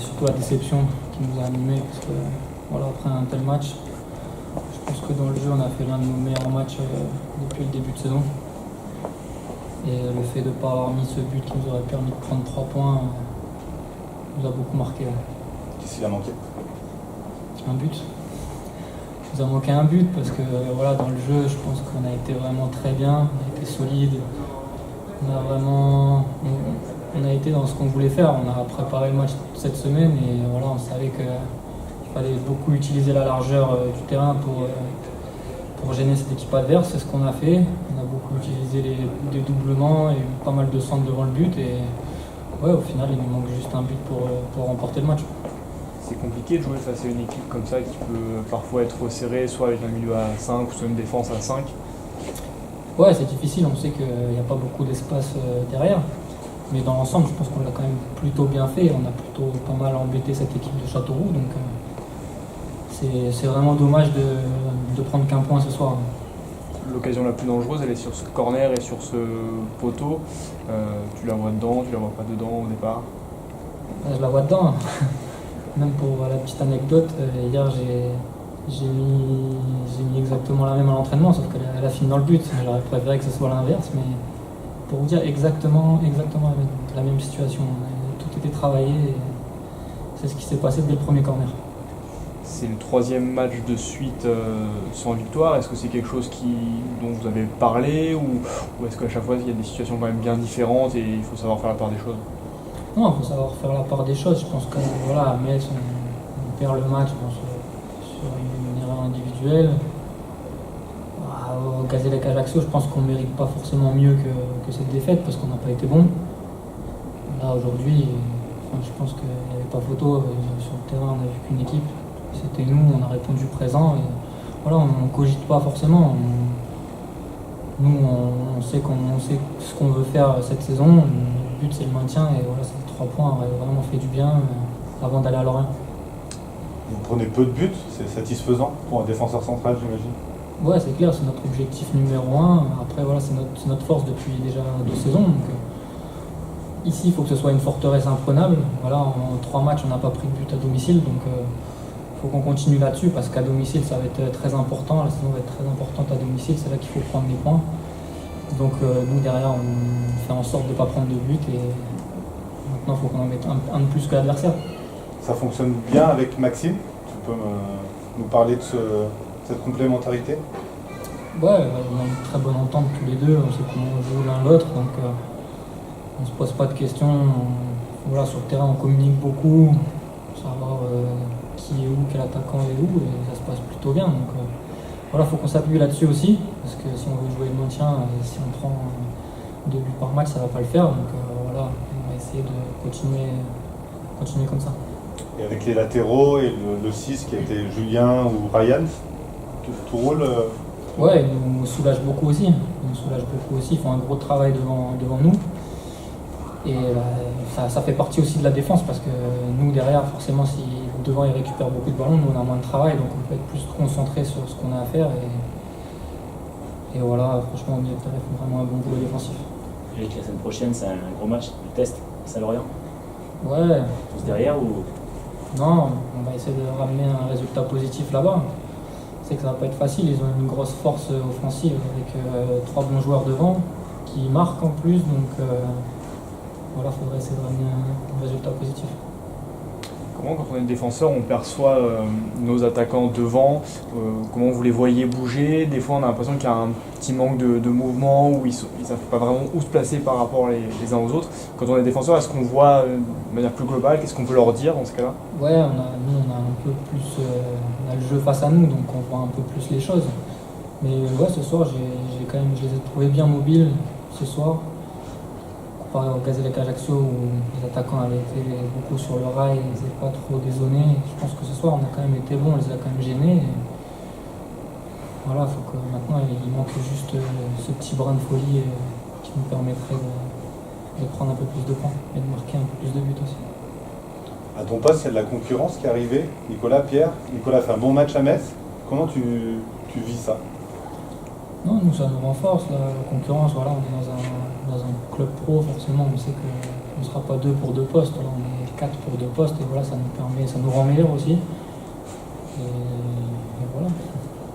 surtout la déception qui nous a animés. Parce que voilà, après un tel match, je pense que dans le jeu, on a fait l'un de nos meilleurs matchs depuis le début de saison. Et le fait de ne pas avoir mis ce but qui nous aurait permis de prendre 3 points nous a beaucoup marqué. Qu'est-ce qu'il a manqué? Un but. Il nous a manqué un but parce que voilà, dans le jeu, je pense qu'on a été vraiment très bien, on a été solide. On a été dans ce qu'on voulait faire. On a préparé le match cette semaine et voilà, on savait qu'il fallait beaucoup utiliser la largeur du terrain pour gêner cette équipe adverse. C'est ce qu'on a fait. On a beaucoup utilisé les dédoublements et eu pas mal de centres devant le but. Et ouais, au final, il nous manque juste un but pour remporter le match. C'est compliqué de jouer face à une équipe comme ça qui peut parfois être resserrée, soit avec un milieu à 5 ou soit une défense à 5. Ouais, c'est difficile. On sait qu'il n'y a pas beaucoup d'espace derrière. Mais dans l'ensemble, je pense qu'on l'a quand même plutôt bien fait. On a plutôt pas mal embêté cette équipe de Châteauroux. Donc c'est vraiment dommage de prendre qu'un point ce soir. L'occasion la plus dangereuse, elle est sur ce corner et sur ce poteau. Tu la vois dedans, tu la vois pas dedans au départ? Je la vois dedans. Même pour la petite anecdote, hier j'ai mis exactement la même à l'entraînement, sauf qu'elle a fini dans le but. J'aurais préféré que ce soit l'inverse, mais pour vous dire exactement la même situation. Tout était travaillé et c'est ce qui s'est passé dès le premier corner. C'est le 3e match de suite sans victoire. Est-ce que c'est quelque chose dont vous avez parlé ou est-ce qu'à chaque fois il y a des situations quand même bien différentes et il faut savoir faire la part des choses? Non, il faut savoir faire la part des choses. Je pense que voilà, à Metz, on perd le match sur une erreur individuelle. Au Gazélec Ajaccio, je pense qu'on ne mérite pas forcément mieux que cette défaite parce qu'on n'a pas été bon. Là aujourd'hui, je pense qu'il n'y avait pas photo. Sur le terrain, on n'a vu qu'une équipe. C'était nous, on a répondu présent. Et voilà, on ne cogite pas forcément. Nous, on sait ce qu'on veut faire cette saison. Le but, c'est le maintien. Et voilà, ces 3 points auraient vraiment fait du bien avant d'aller à Lorient. Vous prenez peu de buts, c'est satisfaisant pour un défenseur central, j'imagine? Ouais, c'est clair, c'est notre objectif numéro 1. Après, voilà, c'est notre force depuis déjà 2 saisons. Donc, ici, il faut que ce soit une forteresse imprenable. Voilà, en 3 matchs, on n'a pas pris de but à domicile. Donc, il faut qu'on continue là-dessus parce qu'à domicile, ça va être très important. La saison va être très importante à domicile. C'est là qu'il faut prendre les points. Donc, nous, derrière, on fait en sorte de ne pas prendre de but. Et maintenant, il faut qu'on en mette un de plus que l'adversaire. Ça fonctionne bien avec Maxime? Tu peux nous parler de cette complémentarité? Ouais, on a une très bonne entente tous les deux, on sait comment on joue l'un l'autre, donc on se pose pas de questions. Voilà, sur le terrain, on communique beaucoup, pour savoir qui est où, quel attaquant est où, et ça se passe plutôt bien. Donc voilà, il faut qu'on s'appuie là-dessus aussi, parce que si on veut jouer le maintien, si on prend 2 buts par match, ça va pas le faire. Donc voilà, on va essayer de continuer comme ça. Et avec les latéraux et le 6 qui a été Julien ou Ryan, tout roule? Ouais, ils nous soulagent beaucoup aussi. Ils font un gros travail devant nous. Et ça fait partie aussi de la défense parce que nous, derrière, forcément, si devant ils récupèrent beaucoup de ballons, nous on a moins de travail, donc on peut être plus concentré sur ce qu'on a à faire. Et voilà, franchement, au milieu de terrain, il faut vraiment un bon boulot défensif. Et la semaine prochaine, c'est un gros match de test face à Lorient. Ouais. Tous derrière ou? Non, on va essayer de ramener un résultat positif là-bas. C'est que ça va pas être facile, ils ont une grosse force offensive avec 3 bons joueurs devant qui marquent en plus, donc voilà, il faudrait essayer de ramener un résultat positif. Comment, quand on est défenseur, on perçoit nos attaquants devant? Comment vous les voyez bouger? Des fois, on a l'impression qu'il y a un petit manque de mouvement, où ils ne savent pas vraiment où se placer par rapport les uns aux autres. Quand on est défenseur, est-ce qu'on voit de manière plus globale? Qu'est-ce qu'on peut leur dire dans ce cas-là? Ouais, nous, on a un peu plus, on a le jeu face à nous, donc on voit un peu plus les choses. Mais ouais, ce soir, je les ai trouvés bien mobiles ce soir. Comparé au Gazélec Ajaccio où les attaquants avaient été beaucoup sur le rail, ils n'étaient pas trop désonnés. Je pense que ce soir on a quand même été bons, on les a quand même gênés. Et voilà, faut que maintenant il manque juste ce petit brin de folie qui nous permettrait de prendre un peu plus de points et de marquer un peu plus de buts aussi. À ton poste, il y a de la concurrence qui est arrivée. Pierre, Nicolas fait un bon match à Metz. Comment tu vis ça? Non, nous ça nous renforce, la concurrence, voilà, on est dans un club pro, forcément on sait que On ne sera pas deux pour deux postes, là, on est quatre pour deux postes et voilà, ça nous rend meilleurs aussi. Et